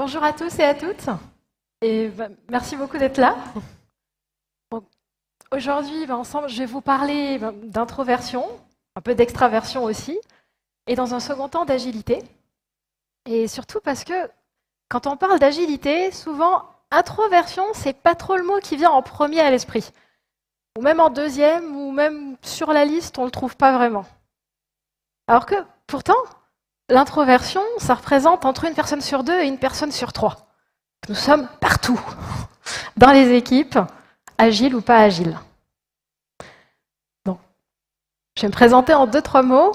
Bonjour à tous et à toutes, et merci beaucoup d'être là. Bon, aujourd'hui, ensemble, je vais vous parler d'introversion, un peu d'extraversion aussi, et dans un second temps d'agilité. Et surtout parce que quand on parle d'agilité, souvent, introversion, c'est pas trop le mot qui vient en premier à l'esprit. Ou même en deuxième, ou même sur la liste, on le trouve pas vraiment. Alors que, pourtant, l'introversion, ça représente entre une personne sur deux et une personne sur trois. Nous sommes partout, dans les équipes, agiles ou pas agiles. Donc, je vais me présenter en 2-3 mots.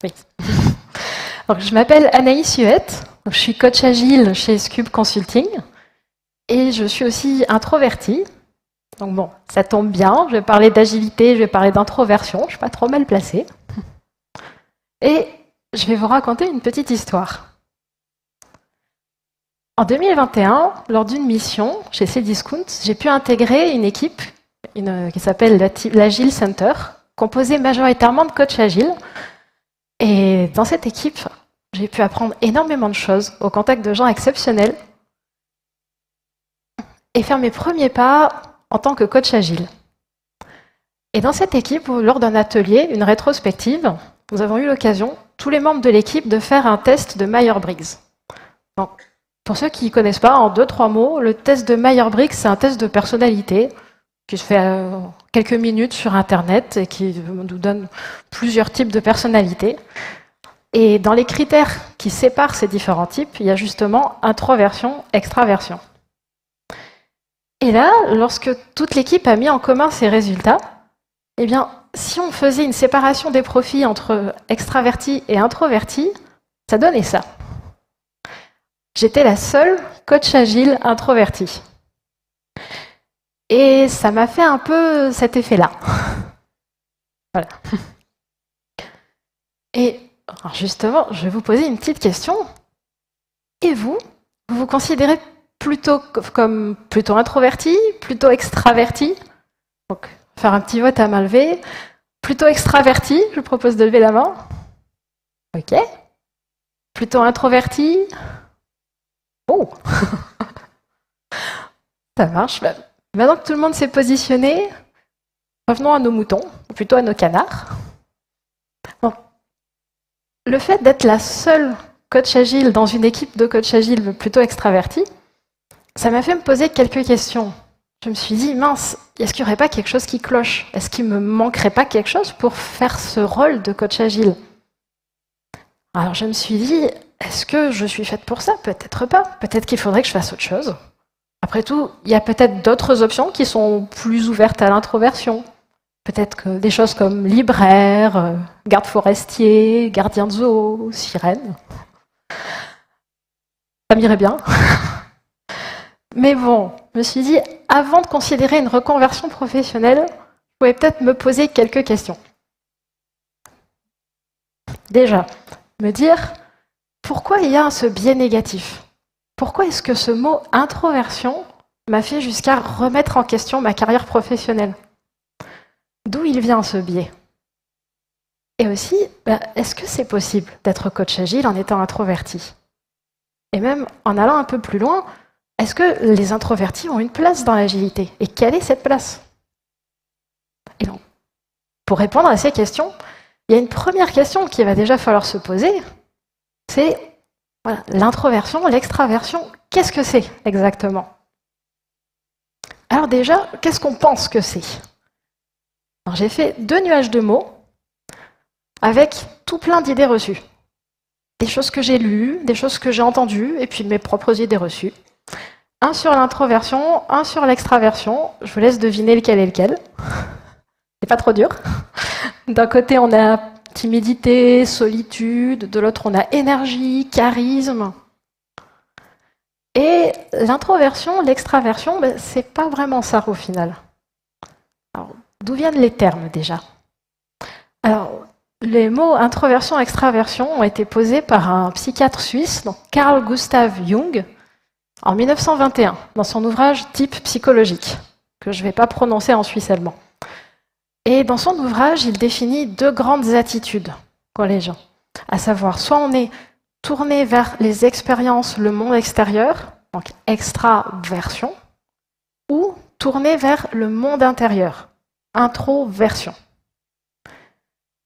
Oui. Donc, je m'appelle Anaïs Huette, je suis coach agile chez Scube Consulting et je suis aussi introvertie. Donc bon, ça tombe bien, je vais parler d'agilité, je vais parler d'introversion, je ne suis pas trop mal placée. Et je vais vous raconter une petite histoire. En 2021, lors d'une mission chez Cdiscount, j'ai pu intégrer une équipe qui s'appelle l'Agile Center, composée majoritairement de coachs agiles. Et dans cette équipe, j'ai pu apprendre énormément de choses au contact de gens exceptionnels et faire mes premiers pas en tant que coach agile. Et dans cette équipe, lors d'un atelier, une rétrospective, nous avons eu l'occasion, tous les membres de l'équipe, de faire un test de Myers-Briggs. Donc, pour ceux qui ne connaissent pas, en 2-3 mots, le test de Myers-Briggs, c'est un test de personnalité qui se fait quelques minutes sur Internet et qui nous donne plusieurs types de personnalités. Et dans les critères qui séparent ces différents types, il y a justement introversion, extraversion. Et là, lorsque toute l'équipe a mis en commun ces résultats, eh bien, si on faisait une séparation des profils entre extravertis et introvertis, ça donnait ça. J'étais la seule coach agile introvertie. Et ça m'a fait un peu cet effet-là. Voilà. Et alors justement, je vais vous poser une petite question. Et vous vous considérez plutôt introverti, plutôt extraverti? Donc, faire un petit vote à main levée. Plutôt extraverti, je vous propose de lever la main. Ok. Plutôt introverti. Oh. Ça marche. Maintenant que tout le monde s'est positionné, revenons à nos moutons, ou plutôt à nos canards. Bon. Le fait d'être la seule coach agile dans une équipe de coach agile plutôt extraverti, ça m'a fait me poser quelques questions. Je me suis dit, mince, est-ce qu'il n'y aurait pas quelque chose qui cloche? Est-ce qu'il ne me manquerait pas quelque chose pour faire ce rôle de coach agile? Alors je me suis dit, est-ce que je suis faite pour ça? Peut-être pas. Peut-être qu'il faudrait que je fasse autre chose. Après tout, il y a peut-être d'autres options qui sont plus ouvertes à l'introversion. Peut-être que des choses comme libraire, garde forestier, gardien de zoo, sirène. Ça m'irait bien. Mais bon, je me suis dit, avant de considérer une reconversion professionnelle, je pouvais peut-être me poser quelques questions. Déjà, me dire, pourquoi il y a ce biais négatif? Pourquoi est-ce que ce mot introversion m'a fait jusqu'à remettre en question ma carrière professionnelle? D'où il vient ce biais? Et aussi, est-ce que c'est possible d'être coach agile en étant introverti? Et même en allant un peu plus loin, est-ce que les introvertis ont une place dans l'agilité? Et quelle est cette place? Et donc, pour répondre à ces questions, il y a une première question qu'il va déjà falloir se poser, c'est voilà, l'introversion, l'extraversion, qu'est-ce que c'est exactement? Alors déjà, qu'est-ce qu'on pense que c'est? J'ai fait 2 nuages de mots avec tout plein d'idées reçues. Des choses que j'ai lues, des choses que j'ai entendues, et puis mes propres idées reçues. Un sur l'introversion, un sur l'extraversion. Je vous laisse deviner lequel est lequel. C'est pas trop dur. D'un côté, on a timidité, solitude. De l'autre, on a énergie, charisme. Et l'introversion, l'extraversion, c'est pas vraiment ça au final. Alors, d'où viennent les termes déjà? Alors, les mots introversion, extraversion ont été posés par un psychiatre suisse, donc Carl Gustav Jung, en 1921, dans son ouvrage Type psychologique, que je ne vais pas prononcer en suisse allemand. Et dans son ouvrage, il définit 2 grandes attitudes qu'ont les gens, à savoir soit on est tourné vers les expériences, le monde extérieur, donc extraversion, ou tourné vers le monde intérieur, introversion.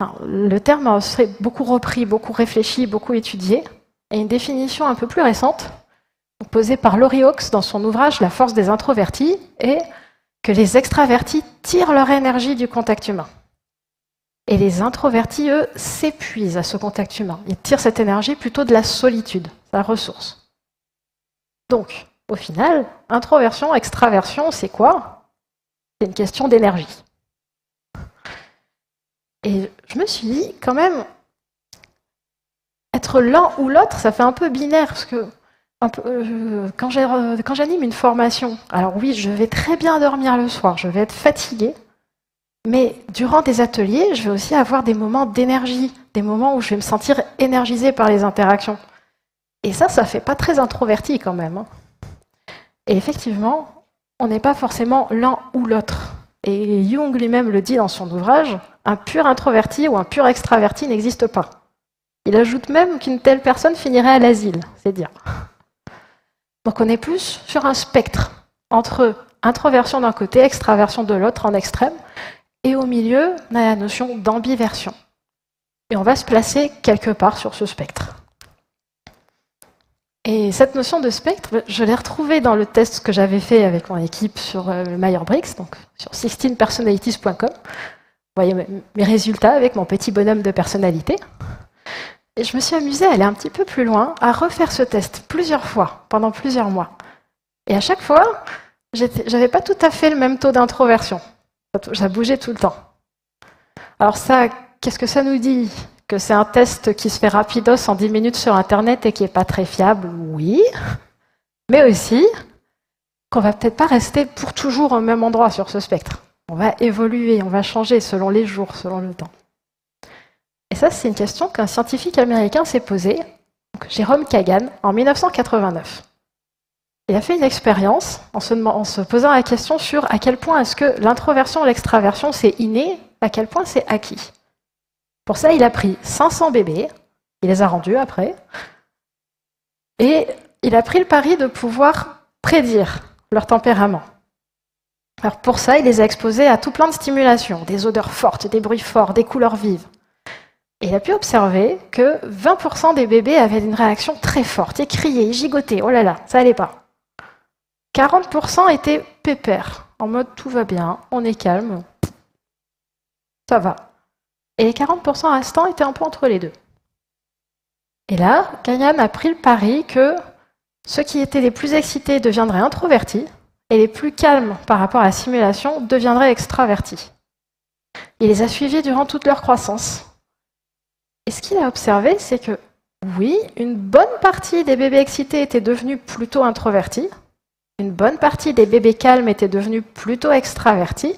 Alors, le terme serait beaucoup repris, beaucoup réfléchi, beaucoup étudié, et une définition un peu plus récente, posée par Laurie Hawkes dans son ouvrage La force des introvertis, est que les extravertis tirent leur énergie du contact humain. Et les introvertis, eux, s'épuisent à ce contact humain. Ils tirent cette énergie plutôt de la solitude, la ressource. Donc, au final, introversion, extraversion, c'est quoi? C'est une question d'énergie. Et je me suis dit, quand même, être l'un ou l'autre, ça fait un peu binaire, parce que quand j'anime une formation, alors oui, je vais très bien dormir le soir, je vais être fatiguée, mais durant des ateliers, je vais aussi avoir des moments d'énergie, des moments où je vais me sentir énergisée par les interactions. Et ça fait pas très introverti quand même. Et effectivement, on n'est pas forcément l'un ou l'autre. Et Jung lui-même le dit dans son ouvrage, un pur introverti ou un pur extraverti n'existe pas. Il ajoute même qu'une telle personne finirait à l'asile, c'est dire. Donc on est plus sur un spectre entre introversion d'un côté, extraversion de l'autre en extrême, et au milieu, on a la notion d'ambiversion. Et on va se placer quelque part sur ce spectre. Et cette notion de spectre, je l'ai retrouvée dans le test que j'avais fait avec mon équipe sur le Myers-Briggs, donc sur 16personalities.com. Vous voyez mes résultats avec mon petit bonhomme de personnalité. Et je me suis amusée à aller un petit peu plus loin, à refaire ce test plusieurs fois, pendant plusieurs mois. Et à chaque fois, j'avais pas tout à fait le même taux d'introversion. Ça bougeait tout le temps. Alors ça, qu'est-ce que ça nous dit? Que c'est un test qui se fait rapidos en 10 minutes sur Internet et qui n'est pas très fiable? Oui. Mais aussi qu'on va peut-être pas rester pour toujours au même endroit sur ce spectre. On va évoluer, on va changer selon les jours, selon le temps. Et ça, c'est une question qu'un scientifique américain s'est posée, Jérôme Kagan, en 1989. Il a fait une expérience en se posant la question sur à quel point est-ce que l'introversion et l'extraversion, c'est inné, à quel point c'est acquis. Pour ça, il a pris 500 bébés, il les a rendus après, et il a pris le pari de pouvoir prédire leur tempérament. Alors pour ça, il les a exposés à tout plein de stimulations, des odeurs fortes, des bruits forts, des couleurs vives. Et il a pu observer que 20% des bébés avaient une réaction très forte, ils criaient, ils gigotaient, oh là là, ça allait pas. 40% étaient pépères, en mode tout va bien, on est calme, ça va. Et les 40% restants étaient un peu entre les deux. Et là, Kagan a pris le pari que ceux qui étaient les plus excités deviendraient introvertis et les plus calmes par rapport à la simulation deviendraient extravertis. Il les a suivis durant toute leur croissance. Et ce qu'il a observé, c'est que oui, une bonne partie des bébés excités étaient devenus plutôt introvertis, une bonne partie des bébés calmes étaient devenus plutôt extravertis,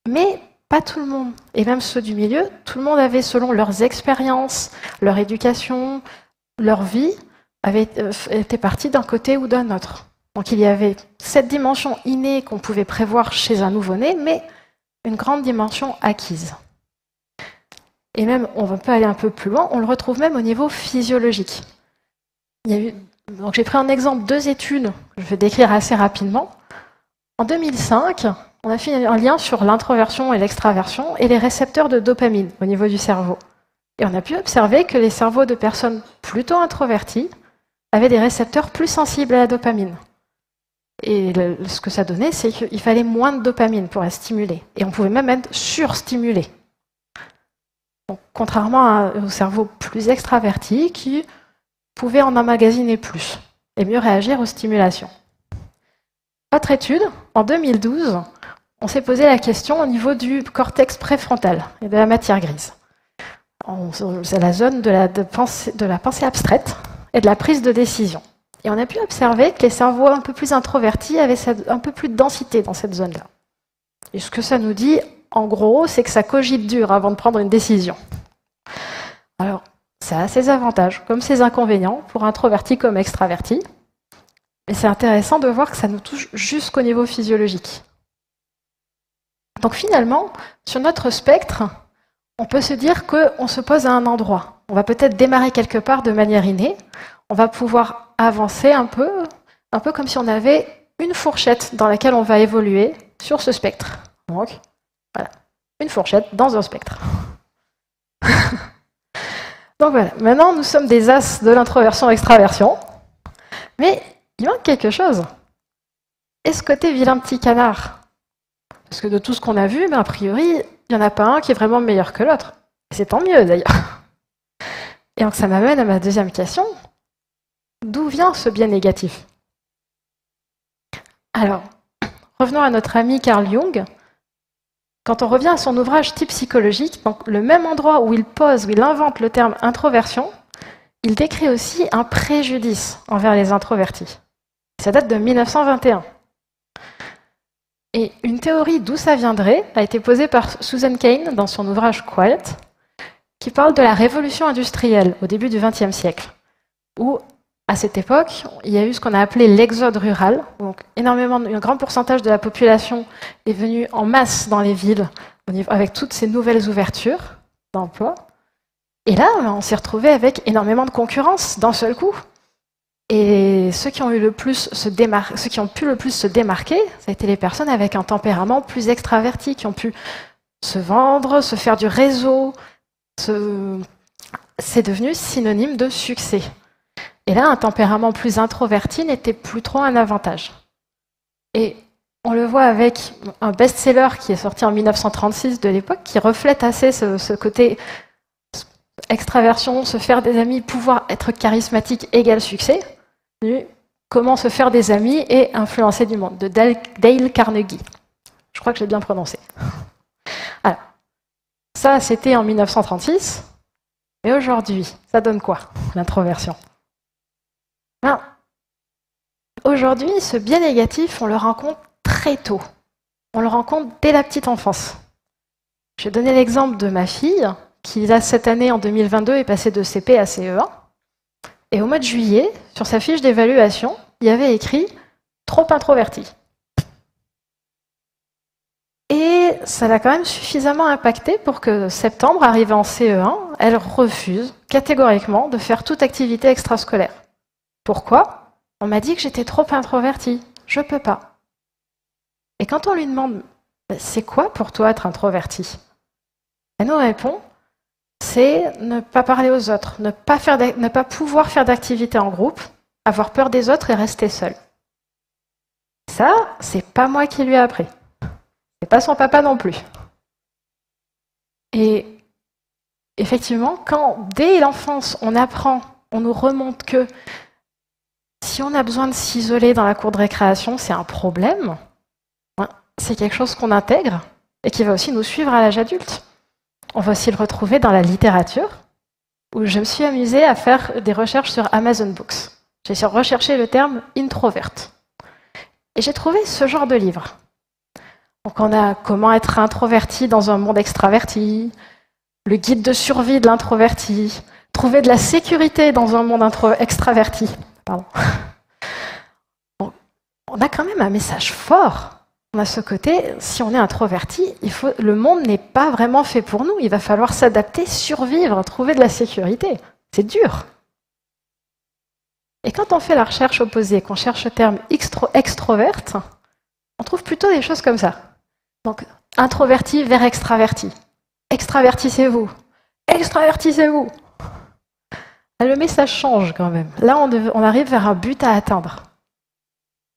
mais pas tout le monde. Et même ceux du milieu, tout le monde avait, selon leurs expériences, leur éducation, leur vie, était parti d'un côté ou d'un autre. Donc il y avait cette dimension innée qu'on pouvait prévoir chez un nouveau-né, mais une grande dimension acquise. Et même, on peut aller un peu plus loin, on le retrouve même au niveau physiologique. Donc j'ai pris en exemple 2 études, je vais décrire assez rapidement. En 2005, on a fait un lien sur l'introversion et l'extraversion et les récepteurs de dopamine au niveau du cerveau. Et on a pu observer que les cerveaux de personnes plutôt introverties avaient des récepteurs plus sensibles à la dopamine. Et ce que ça donnait, c'est qu'il fallait moins de dopamine pour être stimulé. Et on pouvait même être surstimulé. Donc, contrairement au cerveau plus extraverti qui pouvait en emmagasiner plus et mieux réagir aux stimulations. Autre étude, en 2012, on s'est posé la question au niveau du cortex préfrontal et de la matière grise. C'est la zone de la pensée abstraite et de la prise de décision. Et on a pu observer que les cerveaux un peu plus introvertis avaient un peu plus de densité dans cette zone-là. Et ce que ça nous dit, en gros, c'est que ça cogite dur avant de prendre une décision. Alors, ça a ses avantages comme ses inconvénients, pour introvertis comme extravertis. Et c'est intéressant de voir que ça nous touche jusqu'au niveau physiologique. Donc finalement, sur notre spectre, on peut se dire qu'on se pose à un endroit. On va peut-être démarrer quelque part de manière innée. On va pouvoir avancer un peu comme si on avait une fourchette dans laquelle on va évoluer sur ce spectre. Donc, voilà, une fourchette dans un spectre. Donc voilà, maintenant nous sommes des as de l'introversion-extraversion, mais il manque quelque chose. Et ce côté vilain petit canard? Parce que de tout ce qu'on a vu, a priori, il n'y en a pas un qui est vraiment meilleur que l'autre. Et c'est tant mieux d'ailleurs. Et donc ça m'amène à ma deuxième question. D'où vient ce biais négatif? Alors, revenons à notre ami Carl Jung. Quand on revient à son ouvrage Type psychologique, donc le même endroit où il invente le terme introversion, il décrit aussi un préjudice envers les introvertis. Ça date de 1921. Et une théorie d'où ça viendrait a été posée par Susan Cain dans son ouvrage Quiet, qui parle de la révolution industrielle au début du XXe siècle, où à cette époque, il y a eu ce qu'on a appelé l'exode rural. Donc, un grand pourcentage de la population est venu en masse dans les villes avec toutes ces nouvelles ouvertures d'emplois. Et là, on s'est retrouvé avec énormément de concurrence d'un seul coup. Et ceux qui ont pu le plus se démarquer, ça a été les personnes avec un tempérament plus extraverti, qui ont pu se vendre, se faire du réseau. C'est devenu synonyme de succès. Et là, un tempérament plus introverti n'était plus trop un avantage. Et on le voit avec un best-seller qui est sorti en 1936 de l'époque, qui reflète assez ce côté extraversion, se faire des amis, pouvoir être charismatique égale succès. Comment se faire des amis et influencer du monde, de Dale Carnegie. Je crois que j'ai bien prononcé. Alors, ça, c'était en 1936. Et aujourd'hui, ça donne quoi, l'introversion? Aujourd'hui, ce biais négatif, on le rencontre très tôt. On le rencontre dès la petite enfance. Je vais donner l'exemple de ma fille, qui, là, cette année, en 2022, est passée de CP à CE1. Et au mois de juillet, sur sa fiche d'évaluation, il y avait écrit « trop introverti ». Et ça l'a quand même suffisamment impacté pour que septembre, arrivée en CE1, elle refuse catégoriquement de faire toute activité extrascolaire. Pourquoi? On m'a dit que j'étais trop introvertie. Je peux pas. Et quand on lui demande « c'est quoi pour toi être introverti ?» elle nous répond « c'est ne pas parler aux autres, ne pas pouvoir faire d'activités en groupe, avoir peur des autres et rester seule. » Ça, c'est pas moi qui lui ai appris. C'est pas son papa non plus. Et effectivement, quand dès l'enfance, on apprend, on nous remonte que si on a besoin de s'isoler dans la cour de récréation, c'est un problème, c'est quelque chose qu'on intègre et qui va aussi nous suivre à l'âge adulte. On va aussi le retrouver dans la littérature, où je me suis amusée à faire des recherches sur Amazon Books. J'ai recherché le terme « introverte ». Et j'ai trouvé ce genre de livre. Donc on a « Comment être introverti dans un monde extraverti », le guide de survie de l'introverti, trouver de la sécurité dans un monde extraverti. Pardon. On a quand même un message fort. On a ce côté, si on est introverti, le monde n'est pas vraiment fait pour nous. Il va falloir s'adapter, survivre, trouver de la sécurité. C'est dur. Et quand on fait la recherche opposée, qu'on cherche le terme extroverte, on trouve plutôt des choses comme ça. Donc, introverti vers extraverti. Extravertissez-vous. Extravertissez-vous. Le message change quand même. Là, on arrive vers un but à atteindre.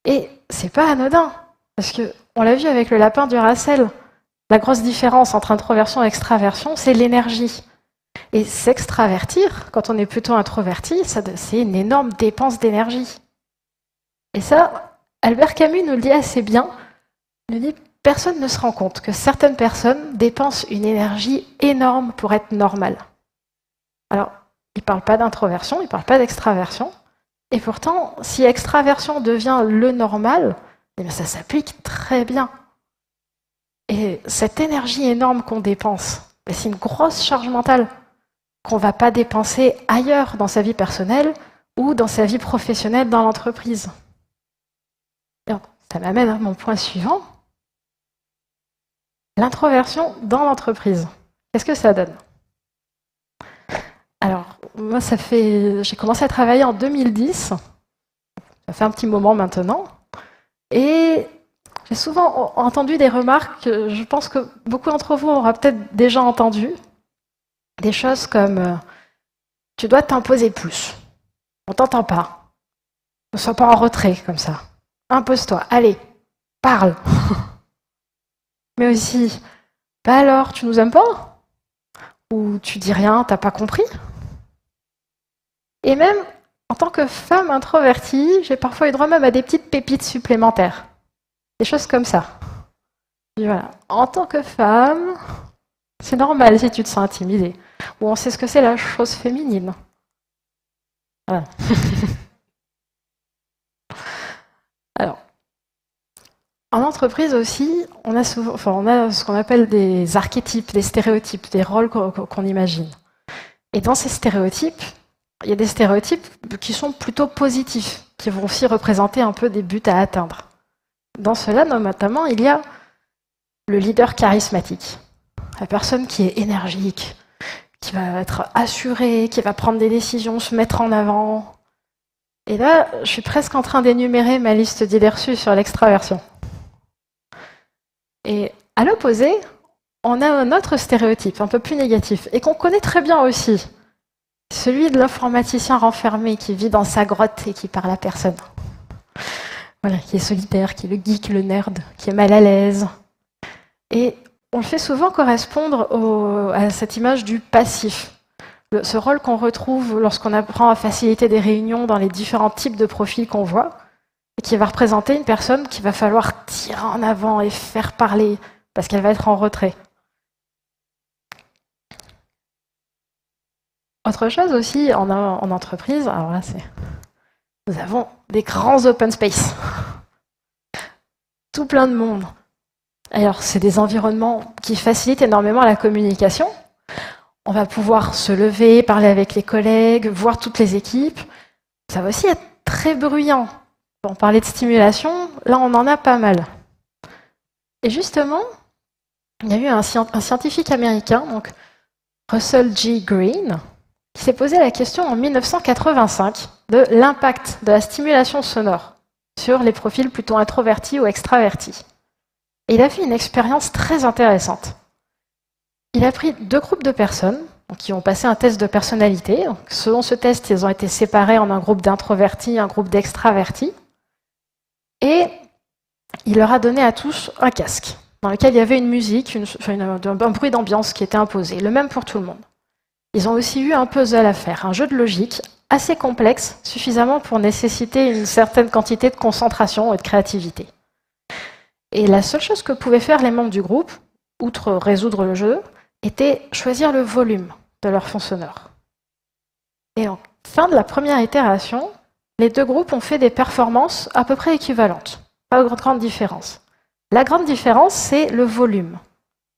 Et c'est pas anodin, parce que on l'a vu avec le lapin du Racel. La grosse différence entre introversion et extraversion, c'est l'énergie. Et s'extravertir, quand on est plutôt introverti, c'est une énorme dépense d'énergie. Et ça, Albert Camus nous le dit assez bien. Il nous dit personne ne se rend compte que certaines personnes dépensent une énergie énorme pour être normales. Alors, il ne parle pas d'introversion, il ne parle pas d'extraversion. Et pourtant, si extraversion devient le normal, eh bien ça s'applique très bien. Et cette énergie énorme qu'on dépense, c'est une grosse charge mentale qu'on ne va pas dépenser ailleurs dans sa vie personnelle ou dans sa vie professionnelle dans l'entreprise. Ça m'amène à mon point suivant. L'introversion dans l'entreprise. Qu'est-ce que ça donne? Alors, moi, j'ai commencé à travailler en 2010. Ça fait un petit moment maintenant. Et j'ai souvent entendu des remarques que je pense que beaucoup d'entre vous auront peut-être déjà entendues. Des choses comme tu dois t'imposer plus. On t'entend pas. Ne sois pas en retrait comme ça. Impose-toi. Allez, parle. Mais aussi, bah alors, tu nous aimes pas? Ou tu dis rien, t'as pas compris? Et même, en tant que femme introvertie, j'ai parfois eu droit même à des petites pépites supplémentaires. Des choses comme ça. Et voilà. En tant que femme, c'est normal si tu te sens intimidée. Ou on sait ce que c'est la chose féminine. Voilà. Alors, en entreprise aussi, on a ce qu'on appelle des archétypes, des stéréotypes, des rôles qu'on imagine. Et dans ces stéréotypes, il y a des stéréotypes qui sont plutôt positifs, qui vont aussi représenter un peu des buts à atteindre. Dans cela, notamment, il y a le leader charismatique, la personne qui est énergique, qui va être assurée, qui va prendre des décisions, se mettre en avant. Et là, je suis presque en train d'énumérer ma liste d'idées reçues sur l'extraversion. Et à l'opposé, on a un autre stéréotype, un peu plus négatif, et qu'on connaît très bien aussi. Celui de l'informaticien renfermé qui vit dans sa grotte et qui parle à personne. Voilà, qui est solitaire, qui est le geek, le nerd, qui est mal à l'aise. Et on le fait souvent correspondre à cette image du passif. Ce rôle qu'on retrouve lorsqu'on apprend à faciliter des réunions dans les différents types de profils qu'on voit, et qui va représenter une personne qu'il va falloir tirer en avant et faire parler, parce qu'elle va être en retrait. Autre chose aussi en entreprise, alors là nous avons des grands open space. Tout plein de monde. Alors c'est des environnements qui facilitent énormément la communication. On va pouvoir se lever, parler avec les collègues, voir toutes les équipes. Ça va aussi être très bruyant. On parlait de stimulation, là on en a pas mal. Et justement, il y a eu un scientifique américain, donc Russell G. Green, qui s'est posé la question en 1985 de l'impact de la stimulation sonore sur les profils plutôt introvertis ou extravertis. Et il a fait une expérience très intéressante. Il a pris 2 groupes de personnes qui ont passé un test de personnalité. Donc, selon ce test, ils ont été séparés en un groupe d'introvertis et un groupe d'extravertis. Et il leur a donné à tous un casque dans lequel il y avait une musique, un bruit d'ambiance qui était imposé, le même pour tout le monde. Ils ont aussi eu un puzzle à faire, un jeu de logique assez complexe, suffisamment pour nécessiter une certaine quantité de concentration et de créativité. Et la seule chose que pouvaient faire les membres du groupe, outre résoudre le jeu, était choisir le volume de leur fond sonore. Et en fin de la première itération, les 2 groupes ont fait des performances à peu près équivalentes. Pas de grande différence. La grande différence, c'est le volume.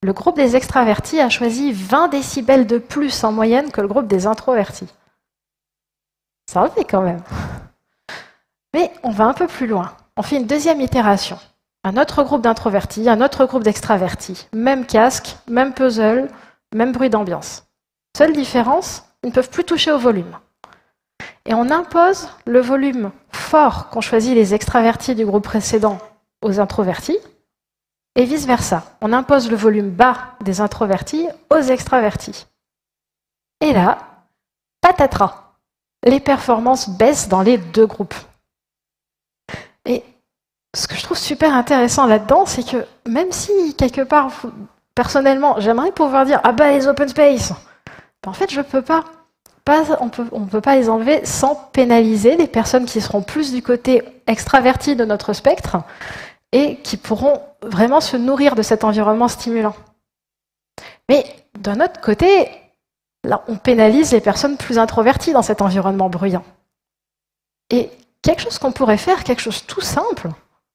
Le groupe des extravertis a choisi 20 décibels de plus en moyenne que le groupe des introvertis. Ça en fait quand même. Mais on va un peu plus loin. On fait une deuxième itération. Un autre groupe d'introvertis, un autre groupe d'extravertis. Même casque, même puzzle, même bruit d'ambiance. Seule différence, ils ne peuvent plus toucher au volume. Et on impose le volume fort qu'ont choisi les extravertis du groupe précédent aux introvertis, et vice-versa. On impose le volume bas des introvertis aux extravertis. Et là, patatras, les performances baissent dans les 2 groupes. Et ce que je trouve super intéressant là-dedans, c'est que même si, quelque part, personnellement, j'aimerais pouvoir dire « Ah bah, les open space !» En fait, je peux pas. On peut pas les enlever sans pénaliser les personnes qui seront plus du côté extraverti de notre spectre et qui pourront vraiment se nourrir de cet environnement stimulant. Mais d'un autre côté, là, on pénalise les personnes plus introverties dans cet environnement bruyant. Et quelque chose qu'on pourrait faire, quelque chose tout simple,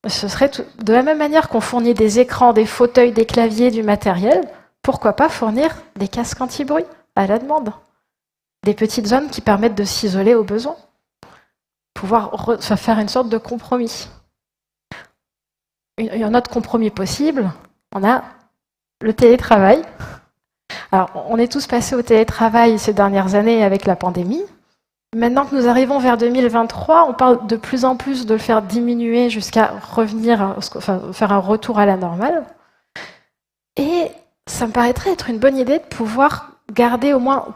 ce serait de la même manière qu'on fournit des écrans, des fauteuils, des claviers, du matériel, pourquoi pas fournir des casques anti-bruit à la demande, des petites zones qui permettent de s'isoler au besoin, pouvoir faire une sorte de compromis. Un autre compromis possible, on a le télétravail. Alors, on est tous passés au télétravail ces dernières années avec la pandémie. Maintenant que nous arrivons vers 2023, on parle de plus en plus de le faire diminuer jusqu'à revenir, enfin, faire un retour à la normale. Et ça me paraîtrait être une bonne idée de pouvoir garder au moins,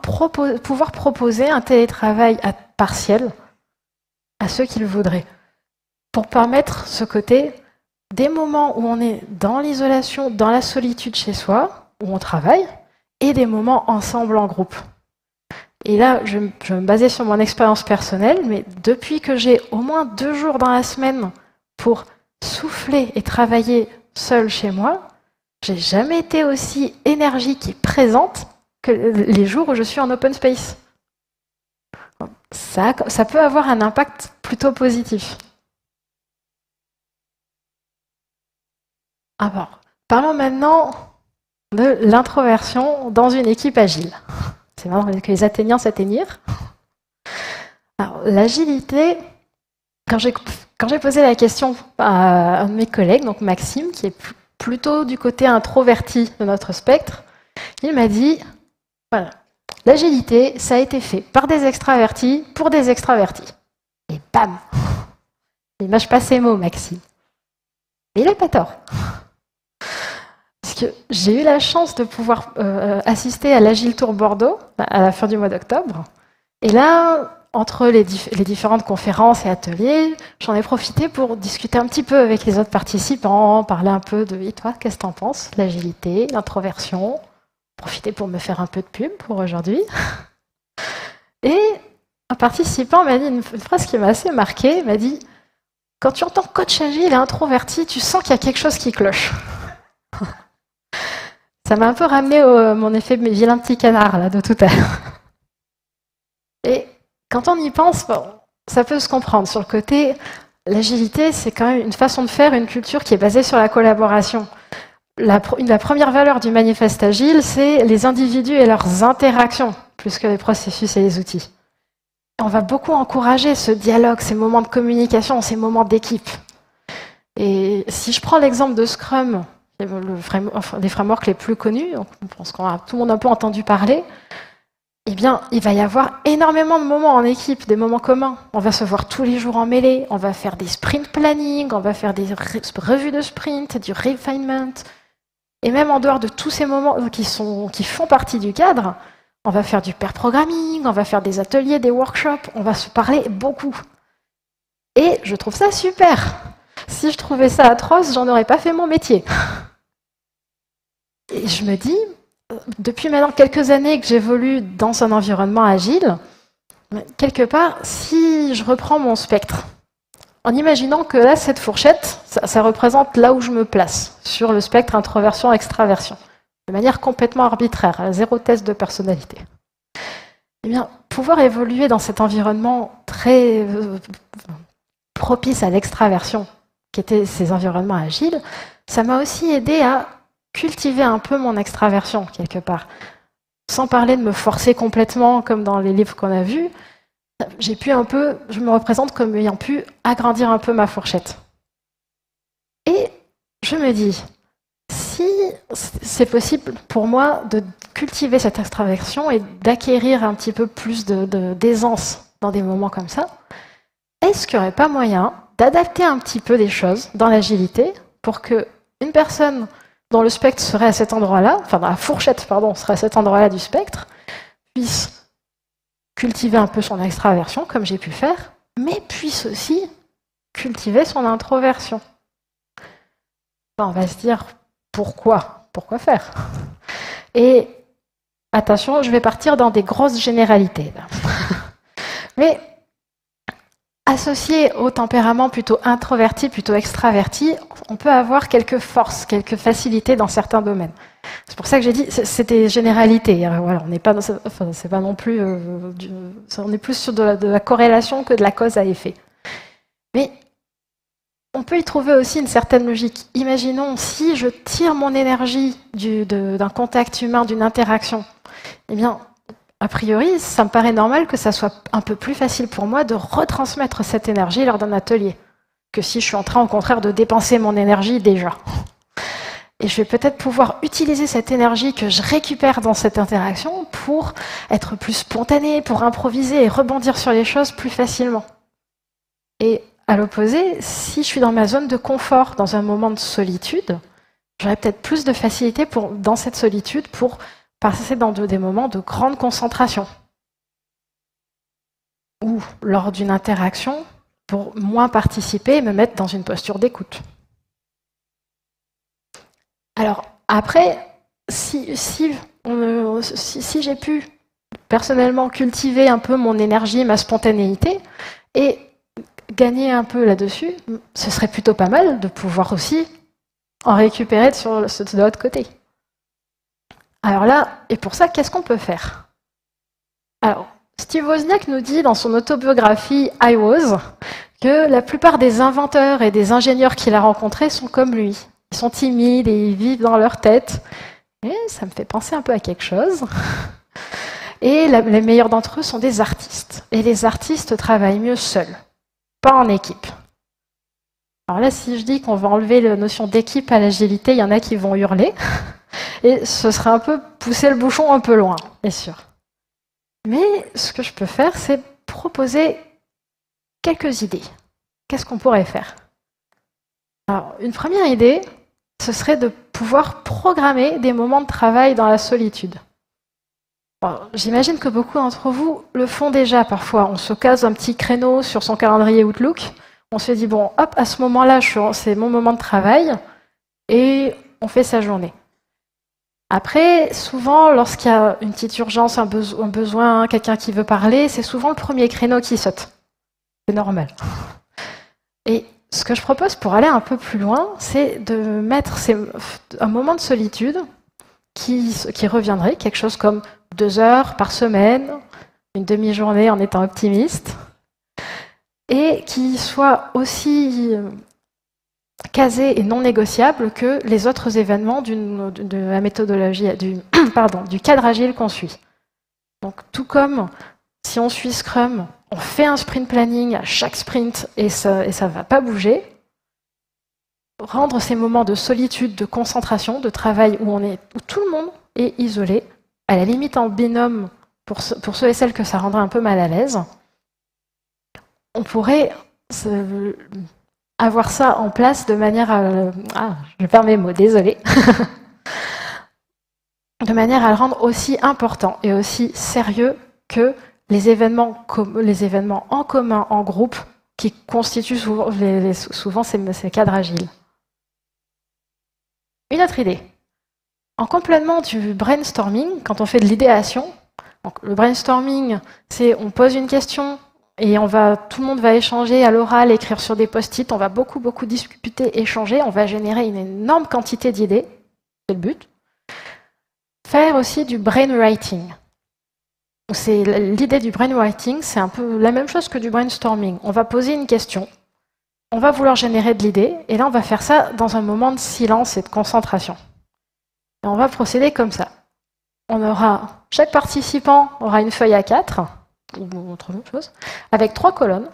pouvoir proposer un télétravail partiel à ceux qui le voudraient, pour permettre ce côté des moments où on est dans l'isolation, dans la solitude chez soi, où on travaille, et des moments ensemble en groupe. Et là, je vais me baser sur mon expérience personnelle, mais depuis que j'ai au moins 2 jours dans la semaine pour souffler et travailler seule chez moi, j'ai jamais été aussi énergique et présente que les jours où je suis en open space. Ça peut avoir un impact plutôt positif. Alors, parlons maintenant de l'introversion dans une équipe agile. C'est marrant que les Athéniens s'atteignirent. Alors, l'agilité, quand j'ai posé la question à un de mes collègues, donc Maxime, qui est plutôt du côté introverti de notre spectre, il m'a dit, voilà, l'agilité, ça a été fait par des extravertis pour des extravertis. Et bam! Il mâche pas ses mots, Maxime. Et il n'a pas tort. Parce que j'ai eu la chance de pouvoir assister à l'Agile Tour Bordeaux à la fin du mois d'octobre. Et là, entre les différentes conférences et ateliers, j'en ai profité pour discuter un petit peu avec les autres participants, parler un peu de « Et toi, qu'est-ce que t'en penses ?» L'agilité, l'introversion. Profiter pour me faire un peu de pub pour aujourd'hui. Et un participant m'a dit une phrase qui m'a assez marquée. Il m'a dit « Quand tu entends coach agile et introverti, tu sens qu'il y a quelque chose qui cloche. » Ça m'a un peu ramené mon effet vilain petit canard là, de tout à l'heure. Et quand on y pense, bon, ça peut se comprendre. Sur le côté, l'agilité, c'est quand même une façon de faire, une culture qui est basée sur la collaboration. La première valeur du manifeste agile, c'est les individus et leurs interactions, plus que les processus et les outils. On va beaucoup encourager ce dialogue, ces moments de communication, ces moments d'équipe. Et si je prends l'exemple de Scrum, des frameworks les plus connus, donc je pense qu'on a tout le monde un peu entendu parler, eh bien, il va y avoir énormément de moments en équipe, des moments communs. On va se voir tous les jours en mêlée, on va faire des sprint planning, on va faire des revues de sprint, du refinement. Et même en dehors de tous ces moments qui font partie du cadre, on va faire du pair programming, on va faire des ateliers, des workshops, on va se parler beaucoup. Et je trouve ça super. Si je trouvais ça atroce, j'en aurais pas fait mon métier. Et je me dis, depuis maintenant quelques années que j'évolue dans un environnement agile, quelque part, si je reprends mon spectre, en imaginant que là, cette fourchette, ça représente là où je me place, sur le spectre introversion-extraversion, de manière complètement arbitraire, zéro test de personnalité. Eh bien, pouvoir évoluer dans cet environnement très propice à l'extraversion, qui étaient ces environnements agiles, ça m'a aussi aidé à cultiver un peu mon extraversion, quelque part. Sans parler de me forcer complètement, comme dans les livres qu'on a vus, je me représente comme ayant pu agrandir un peu ma fourchette. Et je me dis, si c'est possible pour moi de cultiver cette extraversion et d'acquérir un petit peu plus d'aisance dans des moments comme ça, est-ce qu'il n'y aurait pas moyen d'adapter un petit peu des choses dans l'agilité pour qu'une personne dont le spectre serait à cet endroit-là, enfin dans la fourchette, pardon, serait à cet endroit-là du spectre, puisse cultiver un peu son extraversion, comme j'ai pu faire, mais puisse aussi cultiver son introversion. Enfin, on va se dire, pourquoi faire? Et attention, je vais partir dans des grosses généralités, là. Mais associé au tempérament plutôt introverti, plutôt extraverti, on peut avoir quelques forces, quelques facilités dans certains domaines. C'est pour ça que j'ai dit, c'est des généralités. Voilà, on n'est pas, c'est pas non plus, on est plus sur de la corrélation que de la cause à effet. Mais on peut y trouver aussi une certaine logique. Imaginons si je tire mon énergie d'un contact humain, d'une interaction, eh bien, a priori, ça me paraît normal que ça soit un peu plus facile pour moi de retransmettre cette énergie lors d'un atelier, que si je suis en train, au contraire, de dépenser mon énergie déjà. Et je vais peut-être pouvoir utiliser cette énergie que je récupère dans cette interaction pour être plus spontanée, pour improviser et rebondir sur les choses plus facilement. Et à l'opposé, si je suis dans ma zone de confort, dans un moment de solitude, j'aurai peut-être plus de facilité dans cette solitude pour passer dans des moments de grande concentration. Ou lors d'une interaction, pour moins participer et me mettre dans une posture d'écoute. Alors après, si j'ai pu personnellement cultiver un peu mon énergie, ma spontanéité, et gagner un peu là-dessus, ce serait plutôt pas mal de pouvoir aussi en récupérer de l'autre côté. Alors là, et pour ça, qu'est-ce qu'on peut faire? Alors, Steve Wozniak nous dit dans son autobiographie I Was que la plupart des inventeurs et des ingénieurs qu'il a rencontrés sont comme lui. Ils sont timides et ils vivent dans leur tête. Et ça me fait penser un peu à quelque chose. Et les meilleurs d'entre eux sont des artistes. Et les artistes travaillent mieux seuls, pas en équipe. Alors là, si je dis qu'on va enlever la notion d'équipe à l'agilité, il y en a qui vont hurler. Et ce serait un peu pousser le bouchon un peu loin, bien sûr. Mais ce que je peux faire, c'est proposer quelques idées. Qu'est-ce qu'on pourrait faire? Alors, une première idée, ce serait de pouvoir programmer des moments de travail dans la solitude. J'imagine que beaucoup d'entre vous le font déjà parfois. On se case un petit créneau sur son calendrier Outlook. On se dit, bon, hop, à ce moment-là, c'est mon moment de travail, et on fait sa journée. Après, souvent, lorsqu'il y a une petite urgence, un besoin, quelqu'un qui veut parler, c'est souvent le premier créneau qui saute. C'est normal. Et ce que je propose pour aller un peu plus loin, c'est de mettre un moment de solitude qui reviendrait, quelque chose comme 2 heures par semaine, une demi-journée en étant optimiste, et qui soit aussi casé et non négociable que les autres événements de la méthodologie, du cadre agile qu'on suit. Donc, tout comme si on suit Scrum, on fait un sprint planning à chaque sprint et ça ne va pas bouger, rendre ces moments de solitude, de concentration, de travail où tout le monde est isolé, à la limite en binôme pour ceux et celles que ça rendrait un peu mal à l'aise, on pourrait avoir ça en place de manière à... je perds mes mots, désolé. De manière à le rendre aussi important et aussi sérieux que les événements en commun, en groupe, qui constituent souvent ces cadres agiles. Une autre idée. En complément du brainstorming, quand on fait de l'idéation, le brainstorming, c'est on pose une question et tout le monde va échanger à l'oral, écrire sur des post-it, on va beaucoup discuter, échanger, on va générer une énorme quantité d'idées, c'est le but. Faire aussi du brainwriting. L'idée du brainwriting, c'est un peu la même chose que du brainstorming. On va poser une question, on va vouloir générer de l'idée, et là on va faire ça dans un moment de silence et de concentration. Et on va procéder comme ça. Chaque participant aura une feuille A4, ou autre chose, avec 3 colonnes,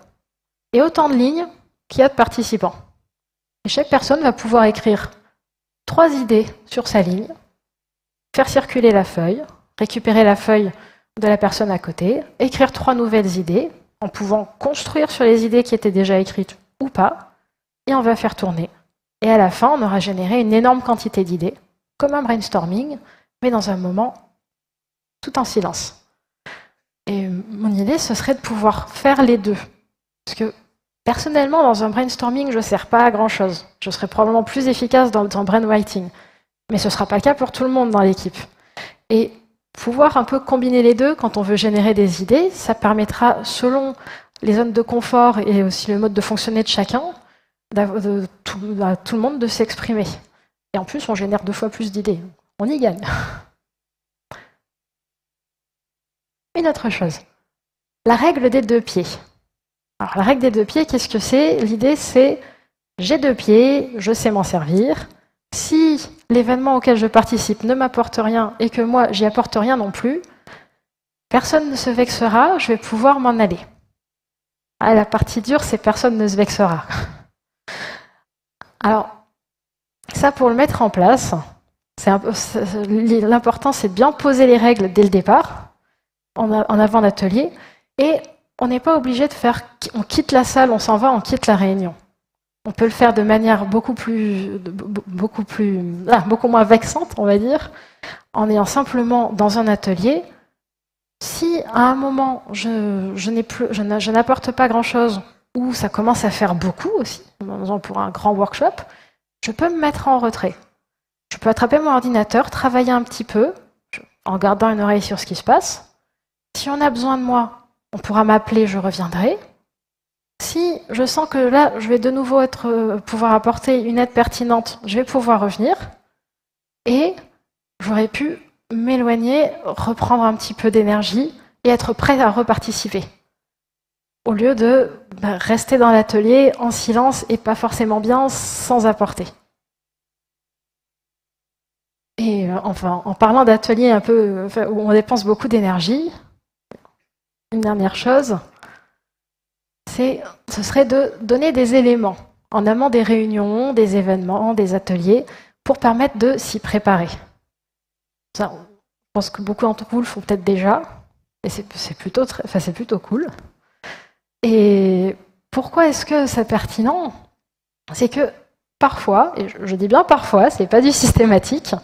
et autant de lignes qu'il y a de participants. Et chaque personne va pouvoir écrire 3 idées sur sa ligne, faire circuler la feuille, récupérer la feuille de la personne à côté, écrire 3 nouvelles idées, en pouvant construire sur les idées qui étaient déjà écrites ou pas, et on va faire tourner. Et à la fin, on aura généré une énorme quantité d'idées, comme un brainstorming, mais dans un moment tout en silence. Et mon idée, ce serait de pouvoir faire les deux. Parce que personnellement, dans un brainstorming, je ne sers pas à grand-chose. Je serais probablement plus efficace dans le brainwriting. Mais ce ne sera pas le cas pour tout le monde dans l'équipe. Et pouvoir un peu combiner les deux quand on veut générer des idées, ça permettra, selon les zones de confort et aussi le mode de fonctionner de chacun, à tout le monde de s'exprimer. Et en plus, on génère 2 fois plus d'idées. On y gagne. Une autre chose, la règle des 2 pieds. Alors, la règle des 2 pieds, qu'est-ce que c'est? L'idée, c'est j'ai 2 pieds, je sais m'en servir. Si l'événement auquel je participe ne m'apporte rien et que moi, j'y apporte rien non plus, personne ne se vexera, je vais pouvoir m'en aller. La partie dure, c'est personne ne se vexera. Alors, ça, pour le mettre en place, l'important, c'est de bien poser les règles dès le départ, en avant l'atelier, et on n'est pas obligé de faire « on quitte la salle, on s'en va, on quitte la réunion ». On peut le faire de manière beaucoup moins vexante, on va dire, en ayant simplement dans un atelier. Si à un moment je n'apporte pas grand-chose, ou ça commence à faire beaucoup aussi, par exemple pour un grand workshop, je peux me mettre en retrait. Je peux attraper mon ordinateur, travailler un petit peu, en gardant une oreille sur ce qui se passe. Si on a besoin de moi, on pourra m'appeler, je reviendrai. Si je sens que là, je vais de nouveau pouvoir apporter une aide pertinente, je vais pouvoir revenir. Et j'aurais pu m'éloigner, reprendre un petit peu d'énergie et être prêt à reparticiper. Au lieu de rester dans l'atelier en silence et pas forcément bien, sans apporter. Et enfin, en parlant d'atelier un peu où on dépense beaucoup d'énergie, une dernière chose, ce serait de donner des éléments en amont des réunions, des événements, des ateliers, pour permettre de s'y préparer. Ça, je pense que beaucoup d'entre vous le font peut-être déjà, et c'est plutôt cool. Et pourquoi est-ce que c'est pertinent? C'est que parfois, et je dis bien parfois, c'est pas du systématique,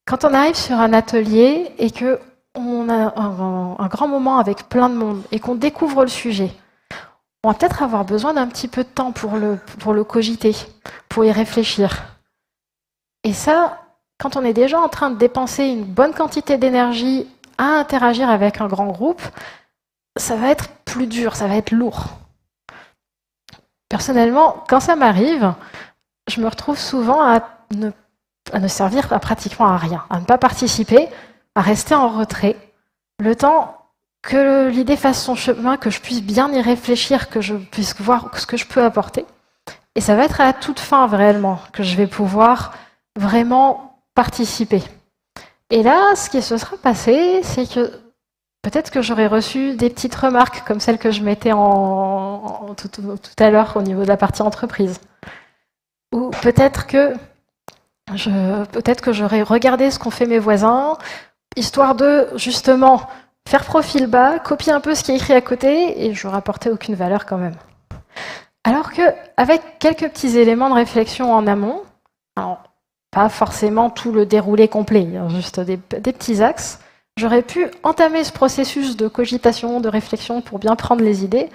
quand on arrive sur un atelier et qu'on a un grand moment avec plein de monde et qu'on découvre le sujet, on va peut-être avoir besoin d'un petit peu de temps pour le cogiter, pour y réfléchir. Et ça, quand on est déjà en train de dépenser une bonne quantité d'énergie à interagir avec un grand groupe, ça va être plus dur, ça va être lourd. Personnellement, quand ça m'arrive, je me retrouve souvent à ne servir pratiquement à rien, à ne pas participer, à rester en retrait, le temps que l'idée fasse son chemin, que je puisse bien y réfléchir, que je puisse voir ce que je peux apporter. Et ça va être à la toute fin, réellement, que je vais pouvoir vraiment participer. Et là, ce qui se sera passé, c'est que peut-être que j'aurais reçu des petites remarques, comme celles que je mettais tout à l'heure au niveau de la partie entreprise. Ou peut-être que j'aurais regardé ce qu'ont fait mes voisins, histoire de, justement, faire profil bas, copier un peu ce qui est écrit à côté, et je ne rapportais aucune valeur quand même. Alors qu'avec quelques petits éléments de réflexion en amont, alors pas forcément tout le déroulé complet, juste des petits axes, j'aurais pu entamer ce processus de cogitation, de réflexion pour bien prendre les idées.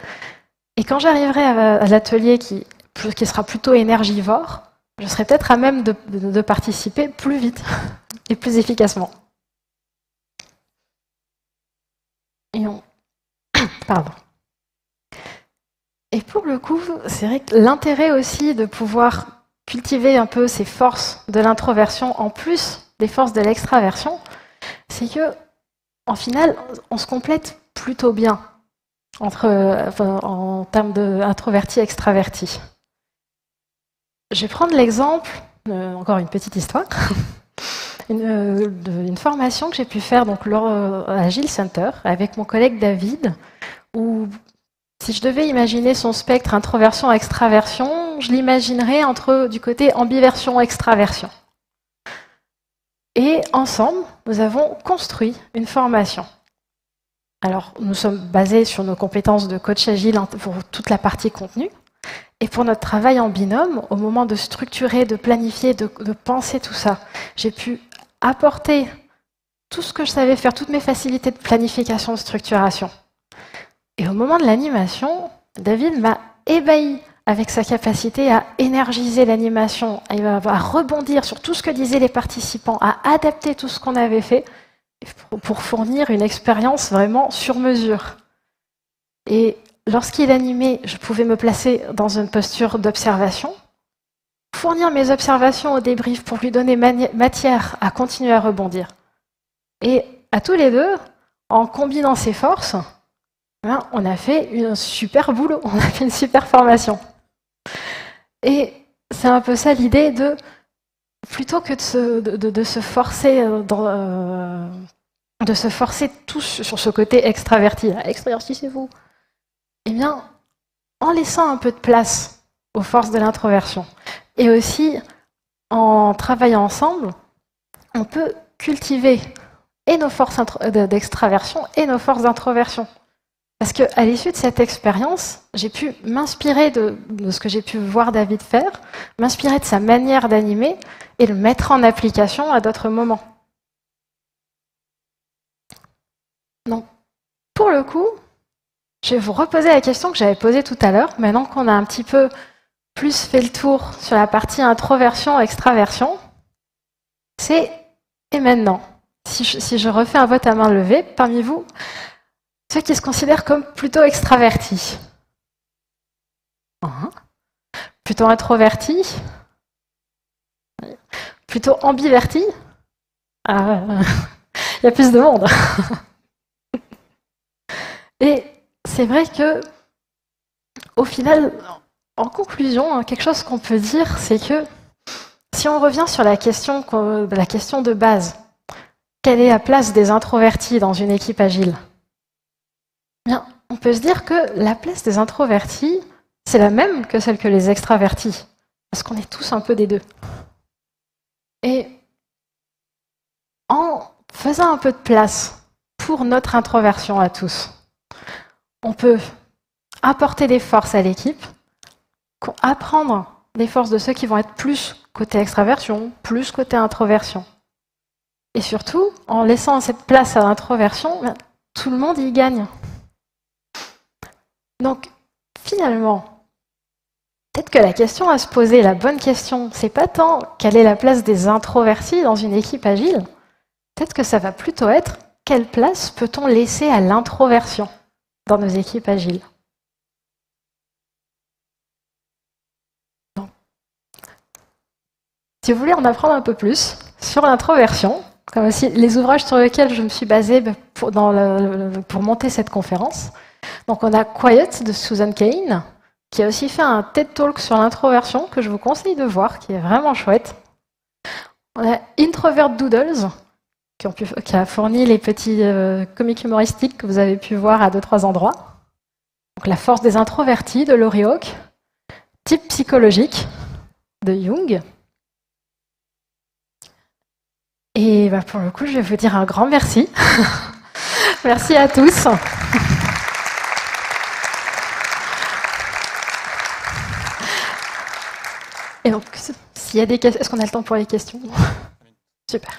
Et quand j'arriverai à l'atelier qui sera plutôt énergivore, je serai peut-être à même de participer plus vite et plus efficacement. Pardon. Et pour le coup, c'est vrai que l'intérêt aussi de pouvoir cultiver un peu ces forces de l'introversion en plus des forces de l'extraversion, c'est que, en final, on se complète plutôt bien en termes d'introverti et extraverti. Je vais prendre l'exemple, encore une petite histoire, une formation que j'ai pu faire donc, à Agile Center avec mon collègue David, où si je devais imaginer son spectre introversion-extraversion, je l'imaginerais du côté ambiversion-extraversion. Et ensemble, nous avons construit une formation. Alors, nous sommes basés sur nos compétences de coach agile pour toute la partie contenu. Et pour notre travail en binôme, au moment de structurer, de planifier, de penser tout ça, j'ai pu apporter tout ce que je savais faire, toutes mes facilités de planification, de structuration. Et au moment de l'animation, David m'a ébahi avec sa capacité à énergiser l'animation, à rebondir sur tout ce que disaient les participants, à adapter tout ce qu'on avait fait pour fournir une expérience vraiment sur mesure. Et lorsqu'il animait, je pouvais me placer dans une posture d'observation, fournir mes observations au débrief pour lui donner matière à continuer à rebondir. Et à tous les deux, en combinant ces forces, on a fait un super boulot, on a fait une super formation. Et c'est un peu ça l'idée de, plutôt que de se forcer de se forcer tous sur ce côté extraverti, extravertissez-vous, eh bien, en laissant un peu de place aux forces de l'introversion, et aussi en travaillant ensemble, on peut cultiver et nos forces d'extraversion et nos forces d'introversion. Parce qu'à l'issue de cette expérience, j'ai pu m'inspirer de ce que j'ai pu voir David faire, m'inspirer de sa manière d'animer et le mettre en application à d'autres moments. Donc, pour le coup, je vais vous reposer la question que j'avais posée tout à l'heure, maintenant qu'on a un petit peu plus fait le tour sur la partie introversion-extraversion. C'est « et maintenant ?» Si je refais un vote à main levée, parmi vous, ceux qui se considèrent comme plutôt extravertis. Plutôt introvertis. Plutôt ambivertis. Il y a plus de monde. Et c'est vrai que, au final, en conclusion, quelque chose qu'on peut dire, c'est que si on revient sur la question de base, quelle est la place des introvertis dans une équipe agile ? Bien, on peut se dire que la place des introvertis, c'est la même que celle que les extravertis, parce qu'on est tous un peu des deux. Et en faisant un peu de place pour notre introversion à tous, on peut apporter des forces à l'équipe, apprendre des forces de ceux qui vont être plus côté extraversion, plus côté introversion. Et surtout, en laissant cette place à l'introversion, tout le monde y gagne. Donc, finalement, peut-être que la question à se poser, la bonne question, c'est pas tant quelle est la place des introvertis dans une équipe agile, peut-être que ça va plutôt être quelle place peut-on laisser à l'introversion dans nos équipes agiles. Donc, si vous voulez en apprendre un peu plus sur l'introversion, comme aussi les ouvrages sur lesquels je me suis basée pour monter cette conférence. Donc on a Quiet de Susan Cain, qui a aussi fait un TED Talk sur l'introversion que je vous conseille de voir, qui est vraiment chouette. On a Introvert Doodles, qui a fourni les petits comics humoristiques que vous avez pu voir à 2-3 endroits. Donc La force des introvertis de Laurie Hawk, Type psychologique de Jung. Et pour le coup, je vais vous dire un grand merci. Merci à tous. Et donc, s'il y a des questions, est-ce qu'on a le temps pour les questions? Super.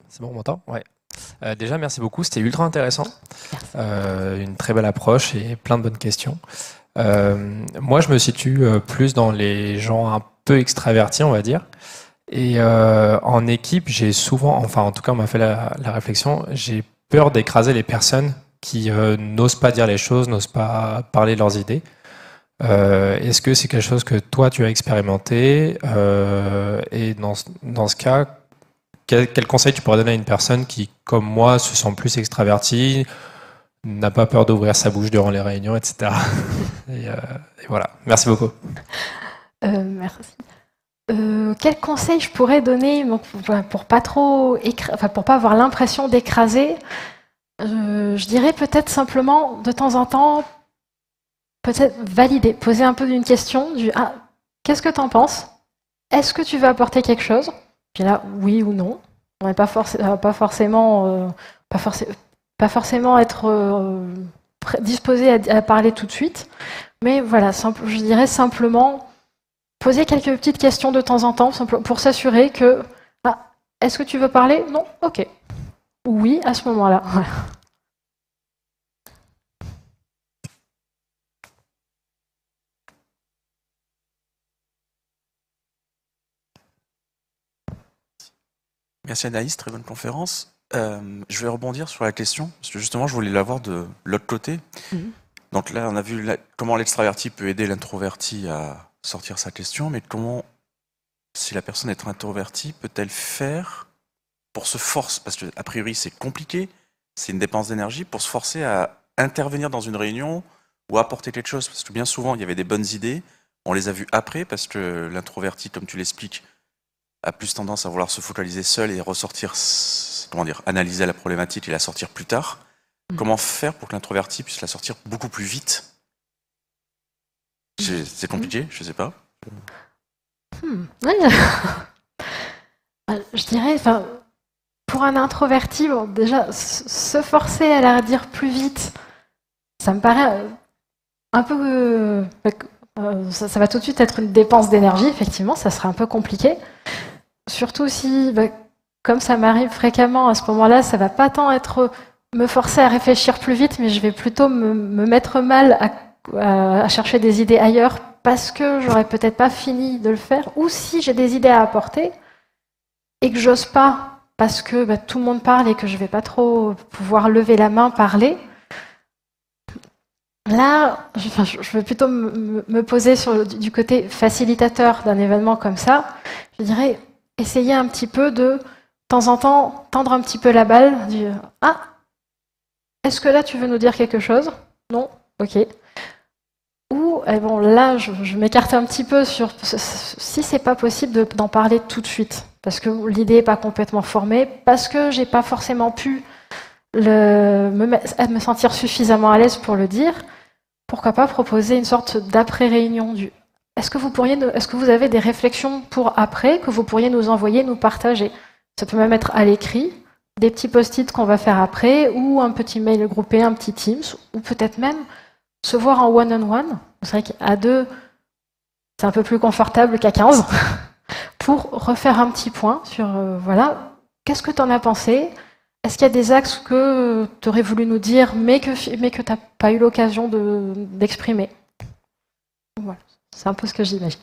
C'est bon, on m'entend? Ouais. Déjà, merci beaucoup, c'était ultra intéressant. Une très belle approche et plein de bonnes questions. Moi, je me situe plus dans les gens un peu extravertis, on va dire. Et en équipe, j'ai souvent, enfin en tout cas on m'a fait la réflexion, j'ai peur d'écraser les personnes qui n'osent pas dire les choses, n'osent pas parler de leurs idées. Est-ce que c'est quelque chose que toi tu as expérimenté et dans ce cas, quel conseil tu pourrais donner à une personne qui, comme moi, se sent plus extravertie, n'a pas peur d'ouvrir sa bouche durant les réunions, etc. et voilà. Merci beaucoup. Merci. Quel conseil je pourrais donner pour pas avoir l'impression d'écraser? Je dirais peut-être simplement, de temps en temps, peut-être valider, poser un peu une question du qu'est-ce que tu en penses? Est-ce que tu veux apporter quelque chose? Puis là, oui ou non. On n'est pas forcément être disposé à parler tout de suite. Mais voilà, je dirais simplement poser quelques petites questions de temps en temps pour s'assurer que est-ce que tu veux parler? Non? Ok. Oui, à ce moment-là. Merci Anaïs, très bonne conférence. Je vais rebondir sur la question, parce que justement je voulais la voir de l'autre côté. Donc là on a vu comment l'extraverti peut aider l'introverti à sortir sa question, mais comment, si la personne est introvertie, peut-elle faire pour se forcer, parce qu'a priori c'est compliqué, c'est une dépense d'énergie, pour se forcer à intervenir dans une réunion ou à apporter quelque chose, parce que bien souvent il y avait des bonnes idées, on les a vues après, parce que l'introverti, comme tu l'expliques, a plus tendance à vouloir se focaliser seul et ressortir, comment dire, analyser la problématique et la sortir plus tard. Comment faire pour que l'introverti puisse la sortir beaucoup plus vite? C'est compliqué, je sais pas. Oui. Je dirais, pour un introverti, bon, déjà, se forcer à la dire plus vite, ça me paraît un peu... ça va tout de suite être une dépense d'énergie, effectivement, ça serait un peu compliqué. Surtout si, comme ça m'arrive fréquemment, à ce moment-là, ça va pas tant être me forcer à réfléchir plus vite, mais je vais plutôt me mettre mal à chercher des idées ailleurs parce que j'aurais peut-être pas fini de le faire, ou si j'ai des idées à apporter et que j'ose pas parce que tout le monde parle et que je vais pas trop pouvoir lever la main, parler. Là, je veux plutôt me poser du côté facilitateur d'un événement comme ça. Je dirais, essayer un petit peu de temps en temps, tendre un petit peu la balle, est-ce que là tu veux nous dire quelque chose? Non? Ok. Ou, bon, là, je m'écarte un petit peu sur si c'est pas possible d'en parler tout de suite, parce que l'idée n'est pas complètement formée, parce que j'ai pas forcément pu me sentir suffisamment à l'aise pour le dire. Pourquoi pas proposer une sorte d'après-réunion est-ce que vous avez des réflexions pour après que vous pourriez nous envoyer, nous partager? Ça peut même être à l'écrit, des petits post-it qu'on va faire après, ou un petit mail groupé, un petit Teams, ou peut-être même se voir en one-on-one. C'est vrai qu'à 2, c'est un peu plus confortable qu'à 15, pour refaire un petit point sur, voilà, qu'est-ce que tu en as pensé? Est-ce qu'il y a des axes que tu aurais voulu nous dire, mais que tu n'as pas eu l'occasion d'exprimer? Voilà, c'est un peu ce que j'imagine.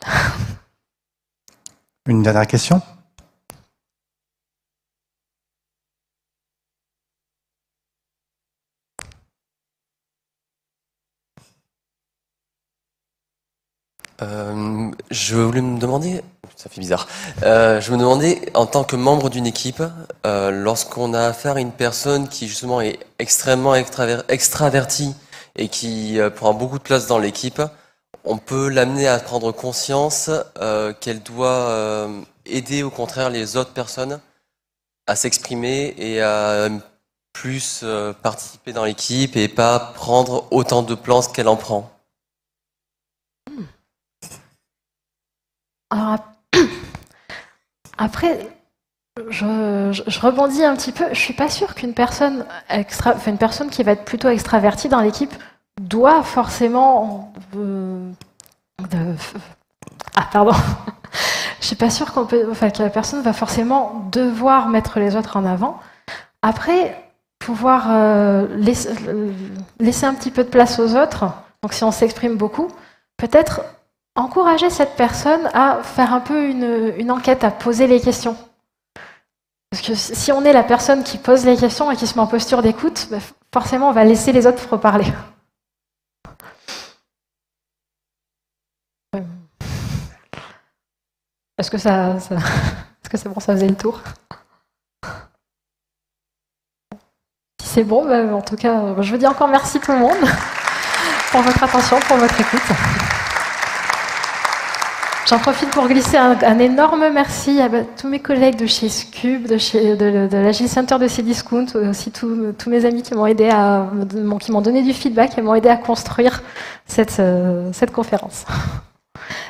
Une dernière question? Je voulais me demander, ça fait bizarre, je me demandais en tant que membre d'une équipe, lorsqu'on a affaire à une personne qui justement est extrêmement extravertie et qui prend beaucoup de place dans l'équipe, on peut l'amener à prendre conscience qu'elle doit aider au contraire les autres personnes à s'exprimer et à plus participer dans l'équipe et pas prendre autant de place qu'elle en prend. Alors, après, je rebondis un petit peu. Je suis pas sûre qu'une personne une personne qui va être plutôt extravertie dans l'équipe doit forcément. Pardon. Je suis pas sûre que la personne va forcément devoir mettre les autres en avant. Après, pouvoir laisser un petit peu de place aux autres. Donc, si on s'exprime beaucoup, peut-être encourager cette personne à faire un peu une enquête, à poser les questions. Parce que si on est la personne qui pose les questions et qui se met en posture d'écoute, forcément on va laisser les autres reparler. Est-ce que est-ce que c'est bon, ça faisait le tour? Si c'est bon, en tout cas, je vous dis encore merci tout le monde pour votre attention, pour votre écoute. J'en profite pour glisser un énorme merci à tous mes collègues de chez Scube, de l'Agile Center de Cdiscount, aussi tous mes amis qui m'ont aidé qui m'ont donné du feedback et m'ont aidé à construire cette conférence.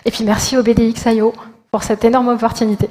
Et puis merci au BDX.io pour cette énorme opportunité.